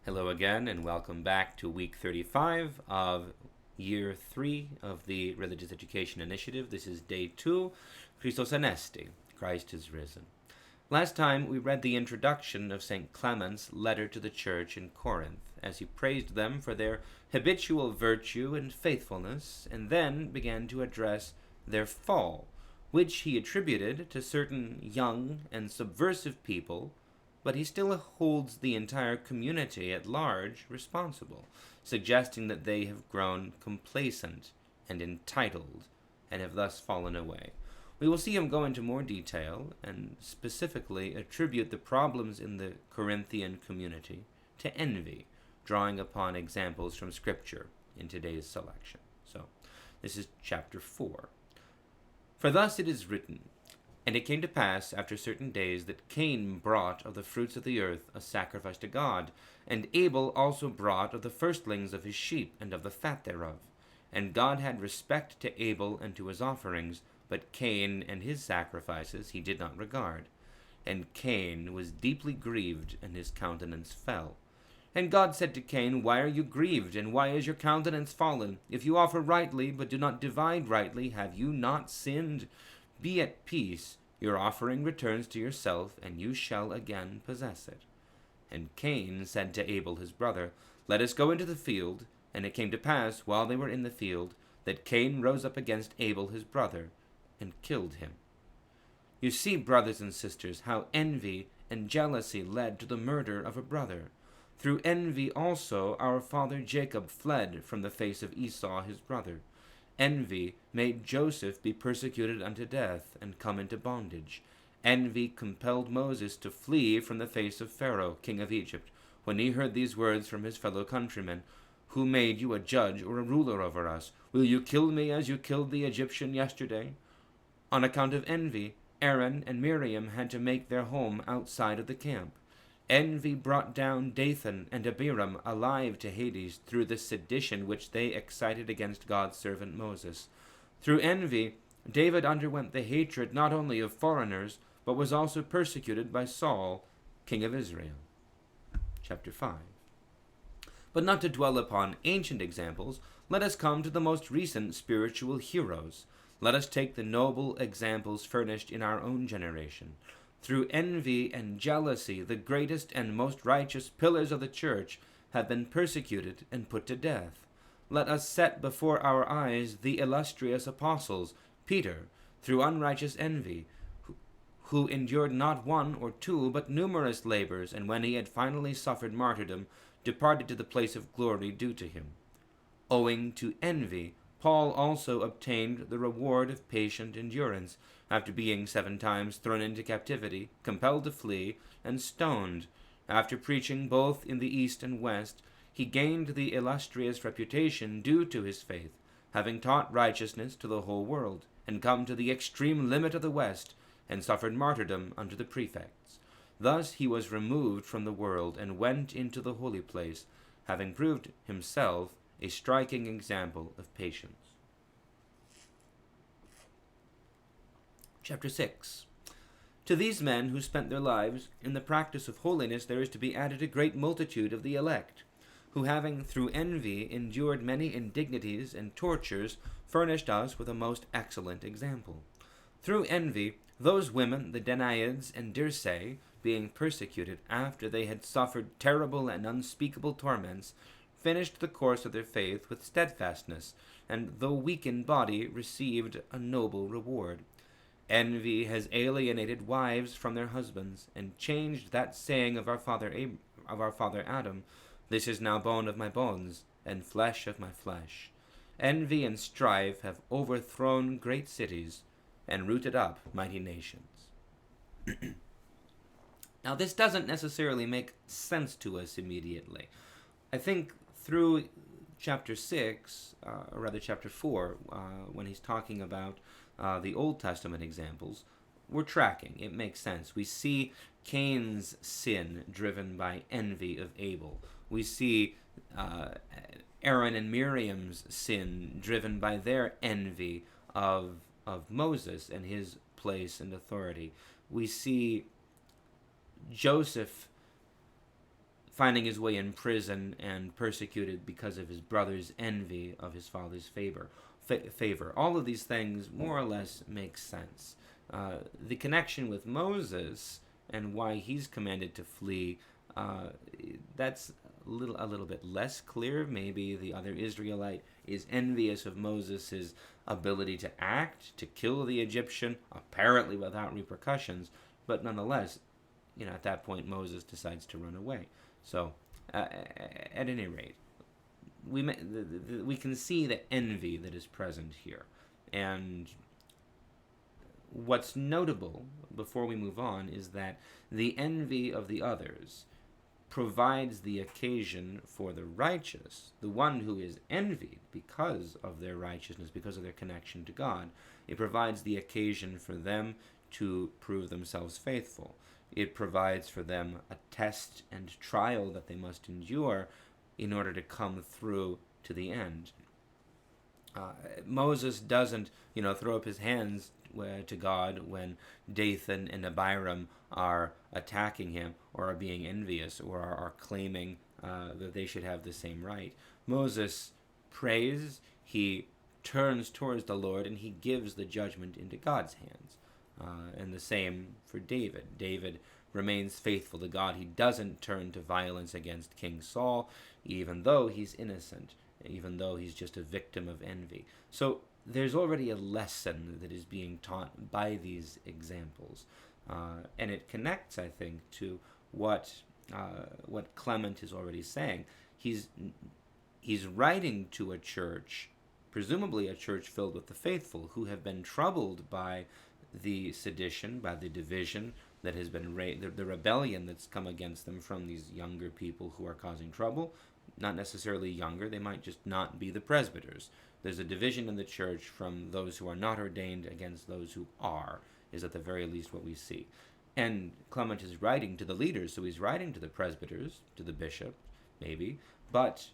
Hello again, and welcome back to week 35 of year 3 of the Religious Education Initiative. This is day 2, Christos Anesti, Christ is risen. Last time we read the introduction of St. Clement's letter to the church in Corinth, as he praised them for their habitual virtue and faithfulness, and then began to address their fall, which he attributed to certain young and subversive people, but he still holds the entire community at large responsible, suggesting that they have grown complacent and entitled, and have thus fallen away. We will see him go into more detail, and specifically attribute the problems in the Corinthian community to envy, drawing upon examples from Scripture in today's selection. So, this is chapter 4. For thus it is written, And it came to pass after certain days that Cain brought of the fruits of the earth a sacrifice to God, and Abel also brought of the firstlings of his sheep and of the fat thereof. And God had respect to Abel and to his offerings, but Cain and his sacrifices he did not regard. And Cain was deeply grieved, and his countenance fell. And God said to Cain, Why are you grieved, and why is your countenance fallen? If you offer rightly, but do not divide rightly, have you not sinned? Be at peace, your offering returns to yourself, and you shall again possess it. And Cain said to Abel his brother, Let us go into the field. And it came to pass, while they were in the field, that Cain rose up against Abel his brother, and killed him. You see, brothers and sisters, how envy and jealousy led to the murder of a brother. Through envy also our father Jacob fled from the face of Esau his brother. Envy made Joseph be persecuted unto death, and come into bondage. Envy compelled Moses to flee from the face of Pharaoh, king of Egypt, when he heard these words from his fellow countrymen, Who made you a judge or a ruler over us? Will you kill me as you killed the Egyptian yesterday? On account of envy, Aaron and Miriam had to make their home outside of the camp. Envy brought down Dathan and Abiram alive to Hades through the sedition which they excited against God's servant Moses. Through envy, David underwent the hatred not only of foreigners, but was also persecuted by Saul, king of Israel. Chapter 5. But not to dwell upon ancient examples, let us come to the most recent spiritual heroes. Let us take the noble examples furnished in our own generation. Through envy and jealousy, the greatest and most righteous pillars of the church have been persecuted and put to death. Let us set before our eyes the illustrious apostles, Peter, through unrighteous envy, who endured not one or two, but numerous labors, and when he had finally suffered martyrdom, departed to the place of glory due to him. Owing to envy, Paul also obtained the reward of patient endurance, after being 7 times thrown into captivity, compelled to flee, and stoned. After preaching both in the east and west, he gained the illustrious reputation due to his faith, having taught righteousness to the whole world, and come to the extreme limit of the west, and suffered martyrdom unto the prefects. Thus he was removed from the world, and went into the holy place, having proved himself a striking example of patience. Chapter 6. To these men who spent their lives in the practice of holiness there is to be added a great multitude of the elect, who having through envy endured many indignities and tortures, furnished us with a most excellent example. Through envy, those women, the Danaids and Dirce, being persecuted after they had suffered terrible and unspeakable torments, finished the course of their faith with steadfastness, and though weak in body, received a noble reward. Envy has alienated wives from their husbands, and changed that saying of our father Adam, This is now bone of my bones, and flesh of my flesh. Envy and strife have overthrown great cities, and rooted up mighty nations. Now, this doesn't necessarily make sense to us immediately. I think through chapter 6, or rather chapter 4, when he's talking about the Old Testament examples, we're tracking. It makes sense. We see Cain's sin driven by envy of Abel. We see Aaron and Miriam's sin driven by their envy of Moses and his place and authority. We see Joseph finding his way in prison and persecuted because of his brother's envy of his father's favor. All of these things more or less make sense. The connection with Moses and why he's commanded to flee, that's a little bit less clear. Maybe the other Israelite is envious of Moses' ability to act, to kill the Egyptian, apparently without repercussions, but nonetheless, at that point Moses decides to run away. So, at any rate, we can see the envy that is present here. And what's notable, before we move on, is that the envy of the others provides the occasion for the righteous, the one who is envied because of their righteousness, because of their connection to God. It provides the occasion for them to prove themselves faithful. It provides for them a test and trial that they must endure in order to come through to the end. Moses doesn't, throw up his hands to God when Dathan and Abiram are attacking him or are being envious or are claiming that they should have the same right. Moses prays, he turns towards the Lord, and he gives the judgment into God's hands. And the same for David. David remains faithful to God. He doesn't turn to violence against King Saul, even though he's innocent, even though he's just a victim of envy. So there's already a lesson that is being taught by these examples. And it connects, I think, to what Clement is already saying. He's writing to a church, presumably a church filled with the faithful, who have been troubled by the sedition, by the division that has been the rebellion that's come against them from these younger people who are causing trouble. Not necessarily younger, they might just not be the presbyters. There's a division in the church from those who are not ordained against those who are, is at the very least what we see. And Clement is writing to the leaders, so he's writing to the presbyters, to the bishop, maybe, but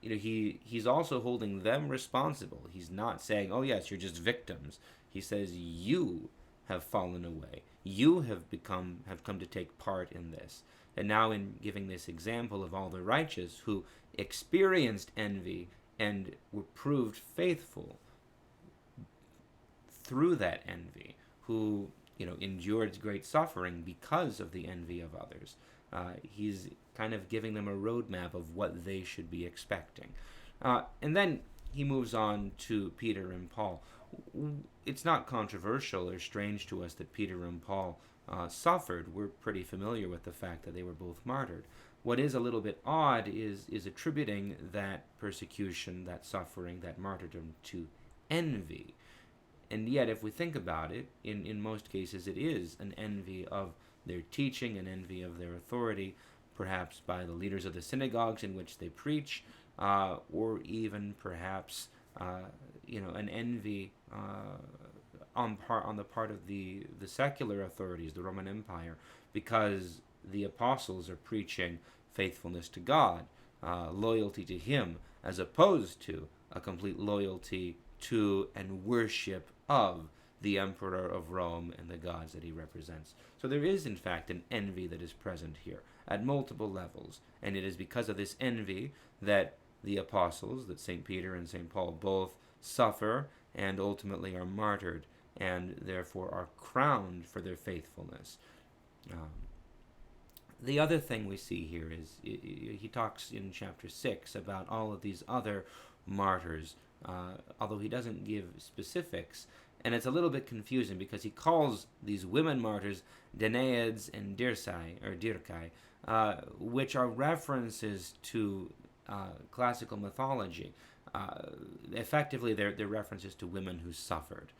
he's also holding them responsible. He's not saying, oh yes, you're just victims. He says, you have fallen away. You have come to take part in this. And now in giving this example of all the righteous who experienced envy and were proved faithful through that envy, who endured great suffering because of the envy of others. He's kind of giving them a roadmap of what they should be expecting. And then he moves on to Peter and Paul. It's not controversial or strange to us that Peter and Paul suffered. We're pretty familiar with the fact that they were both martyred. What is a little bit odd is attributing that persecution, that suffering, that martyrdom to envy. And yet, if we think about it, in most cases it is an envy of their teaching, an envy of their authority, perhaps by the leaders of the synagogues in which they preach, or even perhaps an envy on the part of the secular authorities, the Roman Empire, because the apostles are preaching faithfulness to God, loyalty to Him, as opposed to a complete loyalty to and worship of the emperor of Rome and the gods that he represents. So there is, in fact, an envy that is present here at multiple levels, and it is because of this envy that the apostles, that St. Peter and St. Paul both suffer and ultimately are martyred, and therefore are crowned for their faithfulness. The other thing we see here is he talks in chapter 6 about all of these other martyrs, although he doesn't give specifics, and it's a little bit confusing because he calls these women martyrs Danaids and Dircai, which are references to classical mythology. Effectively, they're references to women who suffered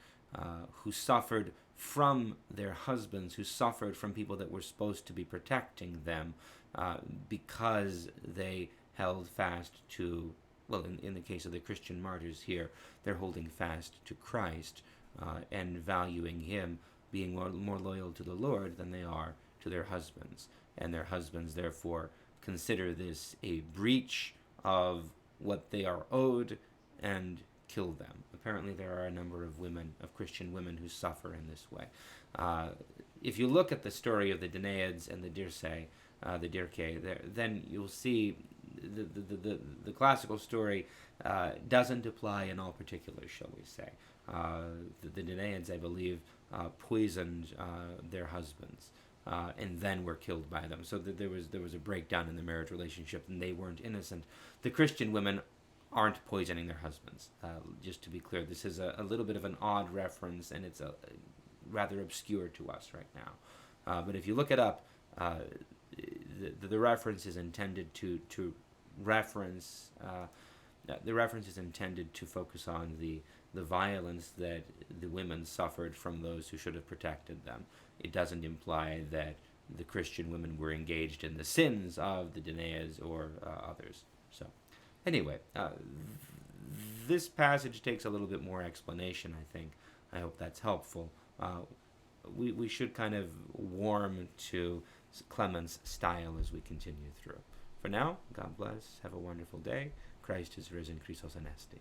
from their husbands, who suffered from people that were supposed to be protecting them, because they held fast to, well, in the case of the Christian martyrs here, they're holding fast to Christ and valuing Him, being more loyal to the Lord than they are to their husbands. And their husbands, therefore, consider this a breach of what they are owed and kill them. Apparently there are a number of Christian women who suffer in this way. If you look at the story of the Danaids and the Dircei, the Dirke, there, then you'll see the classical story doesn't apply in all particulars, shall we say. The Danaids, I believe, poisoned their husbands. And then were killed by them. So there was a breakdown in the marriage relationship, and they weren't innocent. The Christian women aren't poisoning their husbands. Just to be clear, this is a little bit of an odd reference, and it's rather obscure to us right now. But if you look it up, the reference is intended to reference. The reference is intended to focus on the violence that the women suffered from those who should have protected them. It doesn't imply that the Christian women were engaged in the sins of the Danaids or others. So, anyway, this passage takes a little bit more explanation, I think. I hope that's helpful. We should kind of warm to Clement's style as we continue through. For now, God bless. Have a wonderful day. Christ is risen. Christos Anesti.